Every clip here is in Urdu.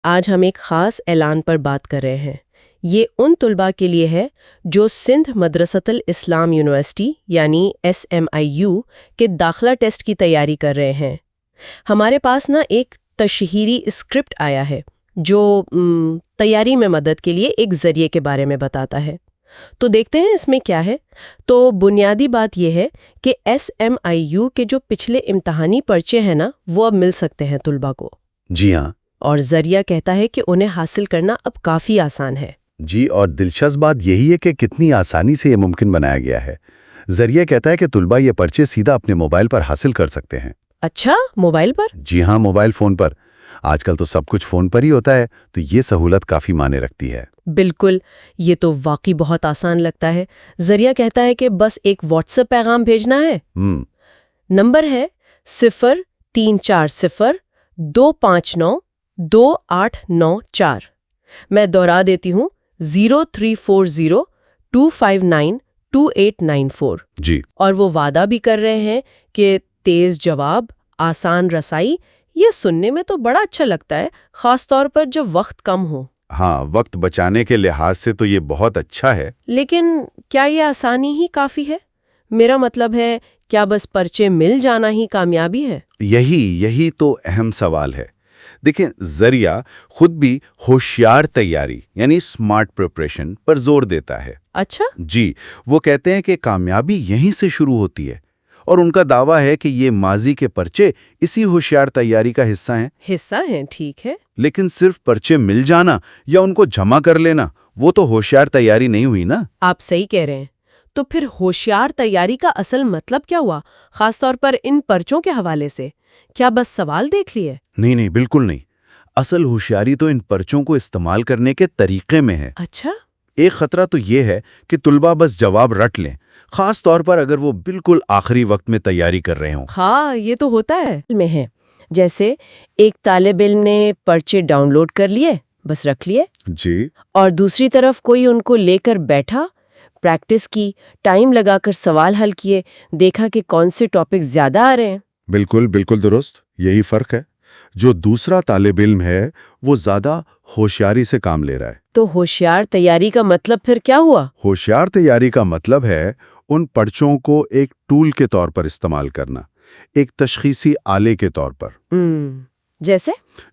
آج ہم ایک خاص اعلان پر بات کر رہے ہیں۔ یہ ان طلباء کے لیے ہے جو سندھ مدرسۃ الاسلام یونیورسٹی یعنی SMIU کے داخلہ ٹیسٹ کی تیاری کر رہے ہیں۔ ہمارے پاس ایک تشہیری اسکرپٹ آیا ہے جو تیاری میں مدد کے لیے ایک ذریعے کے بارے میں بتاتا ہے۔ تو دیکھتے ہیں اس میں کیا ہے۔ تو بنیادی بات یہ ہے کہ SMIU کے جو پچھلے امتحانی پرچے ہیں وہ اب مل سکتے ہیں طلباء کو۔ جی ہاں۔ اور ذریعہ کہتا ہے کہ انہیں حاصل کرنا اب کافی آسان ہے۔ جی، اور دلچسپ بات یہی ہے کہ کتنی آسانی سے یہ ممکن بنایا گیا ہے۔ ذریعہ کہتا ہے کہ طلباء یہ پرچے سیدھا اپنے موبائل پر حاصل کر سکتے ہیں۔ اچھا، موبائل پر؟ جی ہاں، موبائل فون پر۔ آج کل تو سب کچھ فون پر ہی ہوتا ہے، تو یہ سہولت کافی معنی رکھتی ہے۔ بالکل، یہ تو واقعی بہت آسان لگتا ہے۔ ذریعہ کہتا ہے کہ بس ایک واٹس ایپ پیغام بھیجنا ہے۔ نمبر ہے 034025928994۔ میں دوہرا دیتی ہوں، 034025928994۔ جی، اور وہ وعدہ بھی کر رہے ہیں کہ تیز جواب، آسان رسائی۔ یہ سننے میں تو بڑا اچھا لگتا ہے، خاص طور پر جب وقت کم ہو۔ ہاں، وقت بچانے کے لحاظ سے تو یہ بہت اچھا ہے۔ لیکن کیا یہ آسانی ہی کافی ہے؟ میرا مطلب ہے، کیا بس پرچے مل جانا ہی کامیابی ہے؟ یہی تو اہم سوال ہے۔ دیکھیں، ذریعہ خود بھی ہوشیار تیاری یعنی اسمارٹ پریپریشن پر زور دیتا ہے۔ اچھا؟ جی، وہ کہتے ہیں کہ کامیابی یہیں سے شروع ہوتی ہے، اور ان کا دعویٰ ہے کہ یہ ماضی کے پرچے اسی ہوشیار تیاری کا حصہ ہیں۔ ٹھیک ہے۔ لیکن صرف پرچے مل جانا یا ان کو جمع کر لینا، وہ تو ہوشیار تیاری نہیں ہوئی نا۔ آپ صحیح کہہ رہے ہیں۔ تو پھر ہوشیار تیاری کا اصل مطلب کیا ہوا، خاص طور پر ان پرچوں کے حوالے سے؟ کیا بس سوال دیکھ لیے؟ نہیں، بالکل نہیں۔ اصل ہوشیاری تو ان پرچوں کو استعمال کرنے کے طریقے میں ہے۔ اچھا؟ ایک خطرہ تو یہ ہے کہ طلباء بس جواب رٹ لیں، خاص طور پر اگر وہ بالکل آخری وقت میں تیاری کر رہے ہوں۔ ہاں، یہ تو ہوتا ہے۔ جیسے ایک طالب علم نے پرچے ڈاؤن لوڈ کر لیے، بس رکھ لیے۔ جی۔ اور دوسری طرف کوئی ان کو لے کر بیٹھا، پریکٹس کی، ٹائم لگا کر سوال حل کیے، دیکھا کہ کون سے ٹاپک زیادہ آ رہے ہیں۔ بالکل درست، یہی فرق ہے۔ جو دوسرا طالب علم ہے وہ زیادہ ہوشیاری سے کام لے رہا ہے۔ تو ہوشیار تیاری کا مطلب پھر کیا ہوا؟ ہوشیار تیاری کا مطلب ہے ان پرچوں کو ایک ٹول کے طور پر استعمال کرنا، ایک تشخیصی آلے کے طور پر۔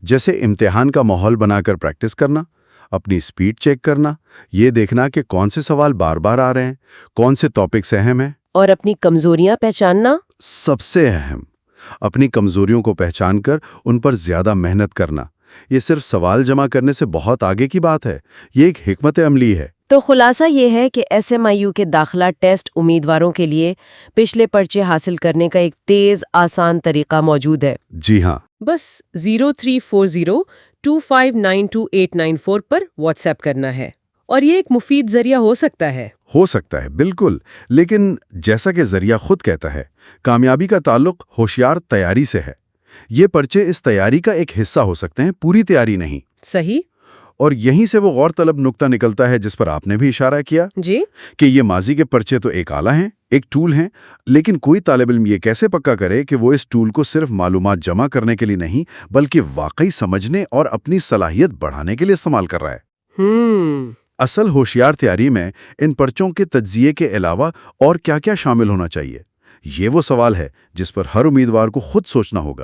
جیسے امتحان کا ماحول بنا کر پریکٹس کرنا، اپنی سپیڈ چیک کرنا، یہ دیکھنا کہ کون سے سوال بار بار آ رہے ہیں، کون سے ٹاپکس اہم ہیں۔ اور اپنی کمزوریاں پہچاننا؟ سب سے اہم، اپنی کمزوریوں کو پہچان کر ان پر زیادہ محنت کرنا۔ یہ صرف سوال جمع کرنے سے بہت آگے کی بات ہے، یہ ایک حکمت عملی ہے۔ تو خلاصہ یہ ہے کہ SMIU کے داخلہ ٹیسٹ امیدواروں کے لیے پچھلے پرچے حاصل کرنے کا ایک تیز، آسان طریقہ موجود ہے۔ جی ہاں۔ بس 034025928994 پر واٹس ایپ کرنا ہے، اور یہ ایک مفید ذریعہ ہو سکتا ہے۔ بالکل، لیکن جیسا کہ ذریعہ خود کہتا ہے، کامیابی کا تعلق ہوشیار تیاری سے ہے۔ یہ پرچے اس تیاری کا ایک حصہ ہو سکتے ہیں، پوری تیاری نہیں۔ صحیح۔ اور یہیں سے وہ غور طلب نقطہ نکلتا ہے جس پر آپ نے بھی اشارہ کیا، جی، کہ یہ ماضی کے پرچے تو ایک آلہ ہیں، ایک ٹول ہیں، لیکن کوئی طالب علم یہ کیسے پکا کرے کہ وہ اس ٹول کو صرف معلومات جمع کرنے کے لیے نہیں، بلکہ واقعی سمجھنے اور اپنی صلاحیت بڑھانے کے لیے استعمال کر رہا ہے۔ اصل ہوشیار تیاری میں ان پرچوں کے تجزیے کے علاوہ اور کیا شامل ہونا چاہیے؟ یہ وہ سوال ہے جس پر ہر امیدوار کو خود سوچنا ہوگا۔